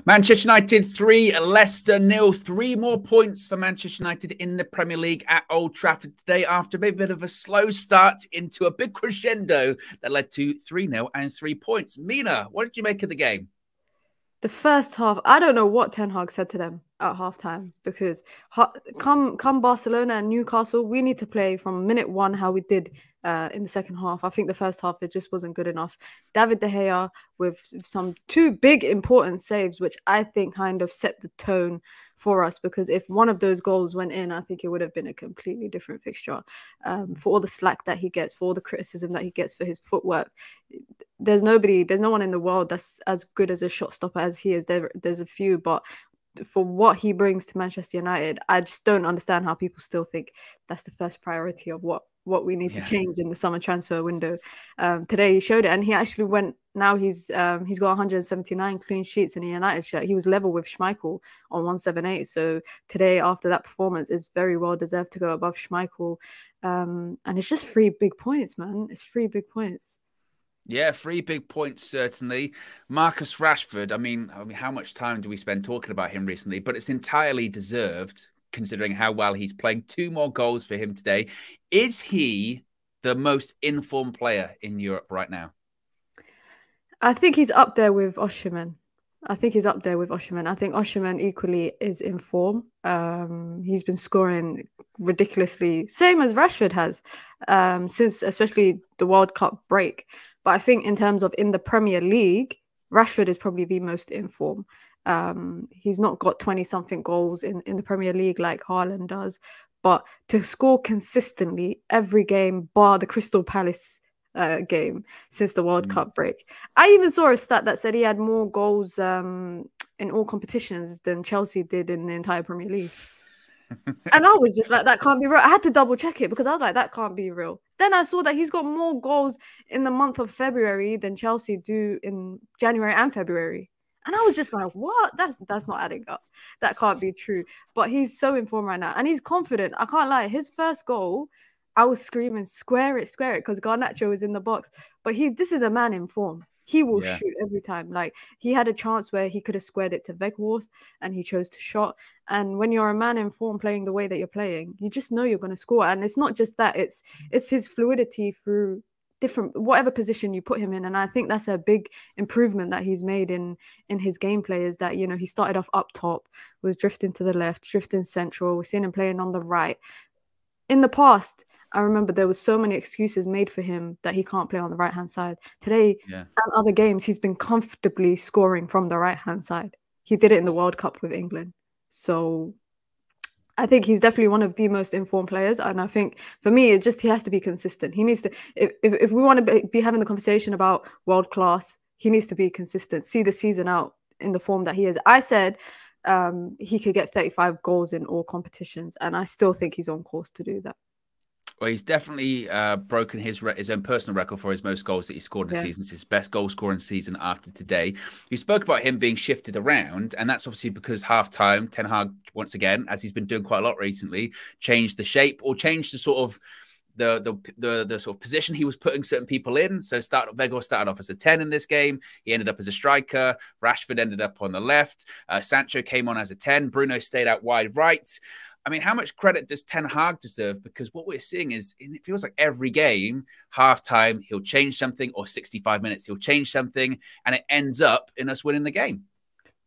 Manchester United 3, Leicester 0. 3 more points for Manchester United in the Premier League at Old Trafford today after a bit of a slow start into a big crescendo that led to 3-0 and 3 points. Mina, what did you make of the game? The first half, I don't know what Ten Hag said to them at halftime, because come Barcelona and Newcastle, we need to play from minute one how we did in the second half. I think the first half, it just wasn't good enough. David De Gea with some 2 big important saves, which I think kind of set the tone for us, because if one of those goals went in, I think it would have been a completely different fixture. For all the slack that he gets, for all the criticism that he gets for his footwork, there's no one in the world that's as good as a shot stopper as he is. There's a few, but for what he brings to Manchester United, I just don't understand how people still think that's the first priority of what we need to change in the summer transfer window. Today he showed it, and he actually went. Now he's got 179 clean sheets in a United shirt. He was level with Schmeichel on 178. So today, after that performance, is very well deserved to go above Schmeichel. And it's just 3 big points, man. It's 3 big points. Yeah, 3 big points, certainly. Marcus Rashford, I mean, how much time do we spend talking about him recently? But it's entirely deserved, considering how well he's playing. 2 more goals for him today. Is he the most informed player in Europe right now? I think he's up there with Osimhen. I think Osimhen equally is in form. He's been scoring ridiculously, same as Rashford has, since especially the World Cup break. But I think in terms of in the Premier League, Rashford is probably the most in form. He's not got 20-something goals in the Premier League like Haaland does. But to score consistently every game, bar the Crystal Palace game since the World Cup break. I even saw a stat that said he had more goals in all competitions than Chelsea did in the entire Premier League. And I was just like, that can't be real. I had to double check it because I was like, that can't be real. Then I saw that he's got more goals in the month of February than Chelsea do in January and February. And I was just like, what? That's not adding up. That can't be true. But he's so in form right now. And he's confident. I can't lie. His first goal, I was screaming, square it, because Garnacho was in the box. But this is a man in form. He will shoot every time. Like, he had a chance where he could have squared it to Weghorst and he chose to shot. And when you're a man in form playing the way that you're playing, you just know you're going to score. And it's not just that. It's his fluidity through different, whatever position you put him in. And I think that's a big improvement that he's made in his gameplay, is that, you know, he started off up top, was drifting to the left, drifting central. We're seeing him playing on the right. In the past, I remember there was so many excuses made for him that he can't play on the right-hand side. Today, and other games, he's been comfortably scoring from the right-hand side. He did it in the World Cup with England. So I think he's definitely one of the most informed players. And I think for me, he has to be consistent. He needs to, if we want to be having the conversation about world class, he needs to be consistent, see the season out in the form that he is. I said he could get 35 goals in all competitions, and I still think he's on course to do that. Well, he's definitely broken his own personal record for his most goals that he scored in a season. It's his best goal scoring season after today. You spoke about him being shifted around, and that's obviously because halftime, Ten Hag, once again, as he's been doing quite a lot recently, changed the shape or changed the sort of the sort of position he was putting certain people in. So Weghorst started off as a 10 in this game. He ended up as a striker. Rashford ended up on the left. Sancho came on as a 10. Bruno stayed out wide right. I mean, how much credit does Ten Hag deserve? Because what we're seeing is, it feels like every game, halftime, he'll change something, or 65 minutes, he'll change something, and it ends up in us winning the game.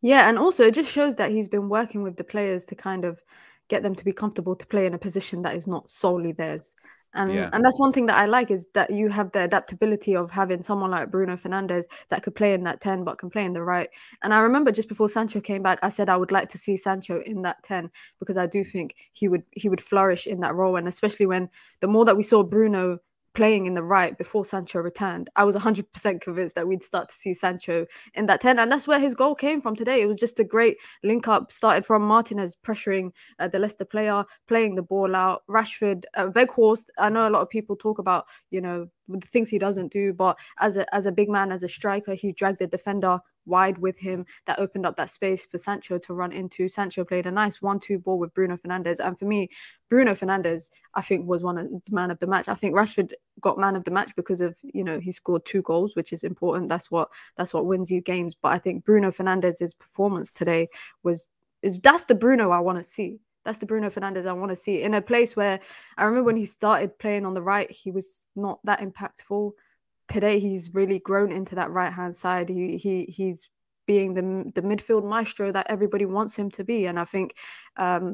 Yeah, and also it just shows that he's been working with the players to kind of get them to be comfortable to play in a position that is not solely theirs. And that's one thing that I like, is that you have the adaptability of having someone like Bruno Fernandes that could play in that 10 but can play in the right. And I remember just before Sancho came back, I said I would like to see Sancho in that 10, because I do think he would flourish in that role. And especially when the more that we saw Bruno playing in the right before Sancho returned, I was 100% convinced that we'd start to see Sancho in that 10. And that's where his goal came from today. It was just a great link up, started from Martinez pressuring the Leicester player, playing the ball out. Rashford, Weghorst, I know a lot of people talk about, you know, the things he doesn't do, but as a big man, as a striker, he dragged the defender wide with him, that opened up that space for Sancho to run into. Sancho played a nice 1-2 ball with Bruno Fernandes. And for me, Bruno Fernandes, I think, was one of the man of the match. I think Rashford got man of the match because of, you know, he scored 2 goals, which is important. That's what wins you games. But I think Bruno Fernandes' performance today that's the Bruno I want to see. That's the Bruno Fernandes I want to see in a place where I remember when he started playing on the right, he was not that impactful. Today, he's really grown into that right-hand side. He's being the midfield maestro that everybody wants him to be. And I think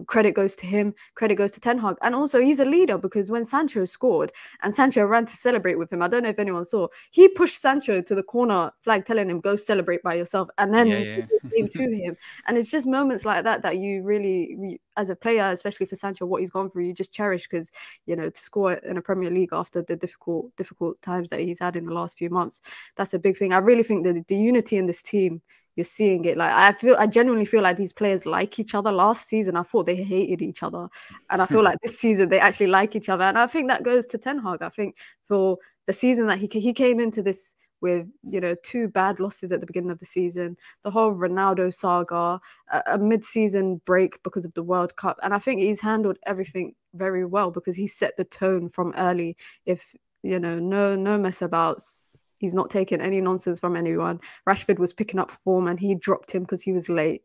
credit goes to him, credit goes to Ten Hag. And also he's a leader, because when Sancho scored and Sancho ran to celebrate with him, I don't know if anyone saw, he pushed Sancho to the corner flag, telling him, go celebrate by yourself. And then he came to him. And it's just moments like that that you really, as a player, especially for Sancho, what he's gone through, you just cherish, because, you know, to score in a Premier League after the difficult times that he's had in the last few months, that's a big thing. I really think that the unity in this team, you're seeing it. Like, I genuinely feel like these players like each other. Last season, I thought they hated each other. And I feel like this season, they actually like each other. And I think that goes to Ten Hag. I think for the season that he came into this with, you know, 2 bad losses at the beginning of the season, the whole Ronaldo saga, a mid-season break because of the World Cup. And I think he's handled everything very well, because he set the tone from early. If, you know, no mess abouts. He's not taking any nonsense from anyone. Rashford was picking up form and he dropped him because he was late.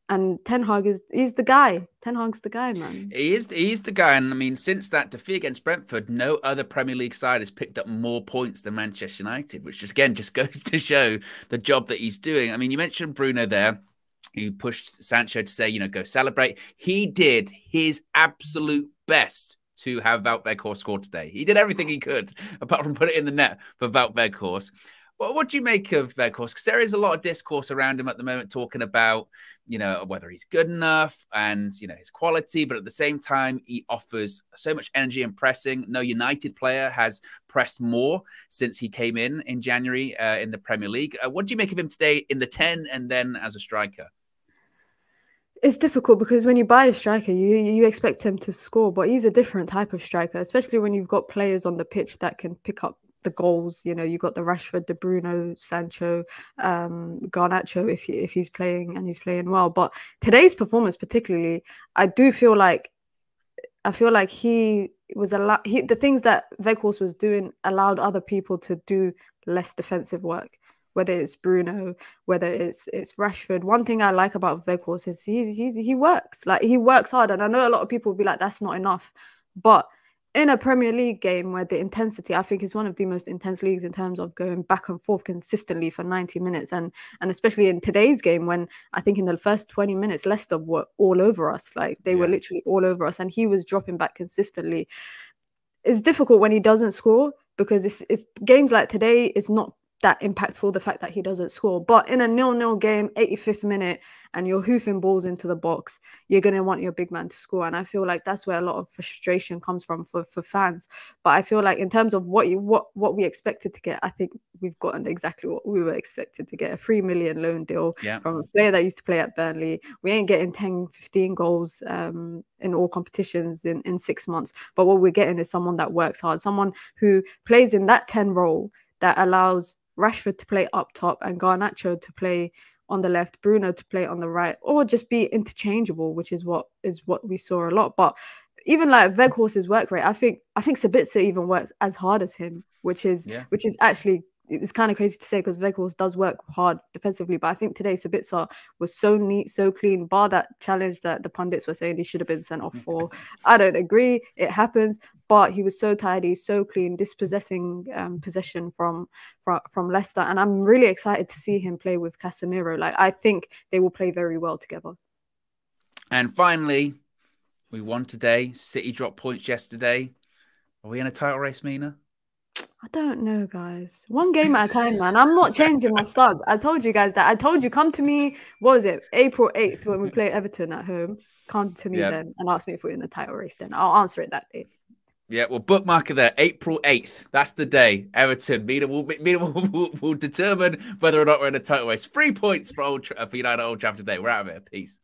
And Ten Hag he's the guy. Ten Hag's the guy, man. He's the guy. And I mean, since that defeat against Brentford, no other Premier League side has picked up more points than Manchester United, which just goes to show the job that he's doing. I mean, you mentioned Bruno there. He pushed Sancho to say, you know, go celebrate. He did his absolute best to have Wout Weghorst score today. He did everything he could, apart from put it in the net for Wout Weghorst. Well, what do you make of Weghorst? Because there is a lot of discourse around him at the moment, talking about, you know, whether he's good enough and, you know, his quality, but at the same time, he offers so much energy and pressing. No United player has pressed more since he came in January in the Premier League. What do you make of him today in the 10 and then as a striker? It's difficult, because when you buy a striker, you expect him to score, but he's a different type of striker, especially when you've got players on the pitch that can pick up the goals. You know, you got the Rashford, the Bruno, Sancho, Garnacho if he's playing and he's playing well. But today's performance particularly, I feel like he was the things that Weghorst was doing allowed other people to do less defensive work. Whether it's Bruno, whether it's Rashford. One thing I like about Weghorst is he works. Like, he works hard. And I know a lot of people will be like, that's not enough. But in a Premier League game where the intensity, I think, is one of the most intense leagues in terms of going back and forth consistently for 90 minutes. And especially in today's game, when I think in the first 20 minutes, Leicester were all over us. Like, they were literally all over us. And he was dropping back consistently. It's difficult when he doesn't score, because it's games like today, it's not that impactful, the fact that he doesn't score. But in a 0-0 game, 85th minute, and you're hoofing balls into the box, you're going to want your big man to score. And I feel like that's where a lot of frustration comes from for fans. But I feel like in terms of what we expected to get, I think we've gotten exactly what we were expected to get. A 3 million loan deal from a player that used to play at Burnley. We ain't getting 10, 15 goals in all competitions in 6 months. But what we're getting is someone that works hard, someone who plays in that 10 role that allows Rashford to play up top and Garnacho to play on the left, Bruno to play on the right, or just be interchangeable, which is what we saw a lot. But even like Weghorst's work rate, I think Sabitzer even works as hard as him, which is actually, it's kind of crazy to say, because Weghorst does work hard defensively. But I think today Sabitzer was so neat, so clean, bar that challenge that the pundits were saying he should have been sent off for. I don't agree. It happens. But he was so tidy, so clean, dispossessing possession from Leicester. And I'm really excited to see him play with Casemiro. Like, I think they will play very well together. And finally, we won today. City dropped points yesterday. Are we in a title race, Mina? I don't know, guys. One game at a time, man. I'm not changing my stance. I told you guys that. I told you, come to me, what was it, April 8th when we play Everton at home. Come to me then and ask me if we're in the title race then. I'll answer it that day. Yeah, well, bookmark it there. April 8th. That's the day. Everton. Mina will determine whether or not we're in a title race. 3 points for United Old Trafford today. We're out of here. Peace.